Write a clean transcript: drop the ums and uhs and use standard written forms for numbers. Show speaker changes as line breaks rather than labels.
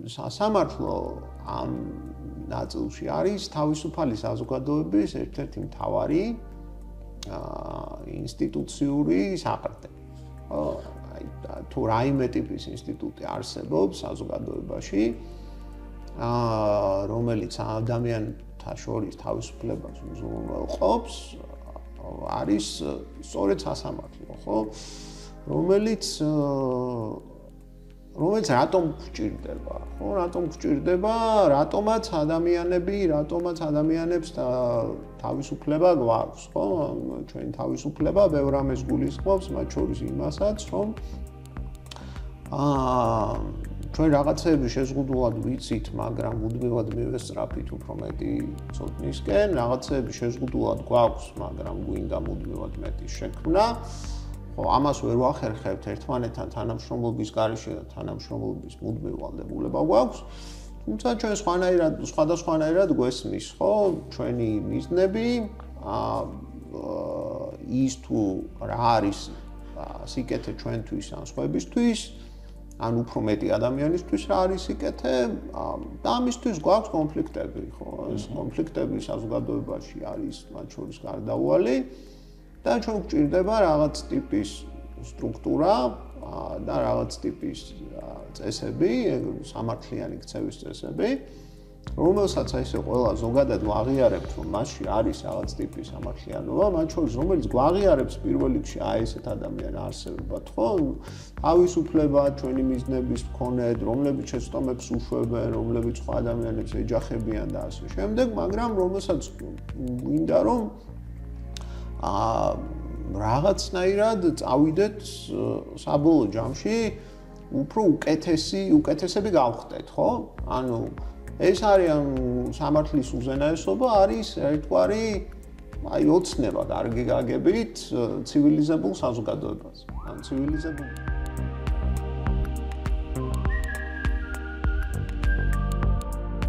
სასამართლო ამ ნაწილში არის თავისუფალი საზოგადოების ერთ-ერთი მთავარი ინსტიტუციური საყრდენი. თუ რაიმე ტიპის ინსტიტუტი არსებობს საზოგადოებაში, რომელიც ადამიანთა შორის თავისუფლებას უზრუნველყოფს, არის სწორედ სასამართლო, ხო? რომელიც რატომ გვჭირდება, ხო? რატომ გვჭირდება, რატომაც ადამიანებს თავისუფლება გვაქვს, ხო? ჩვენი თავისუფლება ბევრ რამეს გულისხმობს, მათ შორის იმასაც, რომ ჩვენ რაღაცეები შეზღუდულად ვიცით, მაგრამ მუდმივად მივესწრაფით უფრო მეტი ცოდნისკენ, რაღაცეები შეზღუდულად გვაქვს, მაგრამ გვინდა მუდმივად მეტის შექმნა. ხო, ამას ვერ ვახერხებთ ერთმანეთთან თანამშრომლობის გარეშე და თანამშრომლობის მუდმივ ვალდებულება გვაქვს. თუმცა ჩვენ სხვადასხვანაირად გვესმის, ხო, ჩვენი მიზნები, ის თუ რა არის სიკეთე ჩვენთვის ან სხვებისთვის, ან უფრო მეტი ადამიანისთვის რა არის სიკეთე, და ამისთვის გვაქვს კონფლიქტები, ხო? ეს კონფლიქტები საზოგადოებაში არის მათ შორის გარდაუვალი. და ჩვენ გვჭირდება რაღაც ტიპის სტრუქტურა და რაღაც ტიპის წესები, სამართლიანი ქცევის წესები, რომელსაც ესე ყველა ზოგადად ვაღიარებთ, რომ მასში არის რაღაც ტიპის სამართლიანობა, მათ შორის რომელიც გვაღიარებს პირველ რიგში ესეთ ადამიანს არსებობად, ხო? თავისუფლება ჩვენი მიზნების მქონედ, რომლებიც შეცდომებს უშვებენ, რომლებიც სხვა ადამიანებს ეჯახებიან და ასე შემდეგ, მაგრამ რომელსაც გვინდა რომ რაღაცნაირად წავიდეთ საბოლოო ჯამში უფრო უკეთესები გავხდეთ, ხო? ანუ ეს არის სამართლის უზენაესობა არის ერთგვარი ოცნება კარგი გაგებით ცივილიზებულ საზოგადოებას. ან ცივილიზებულ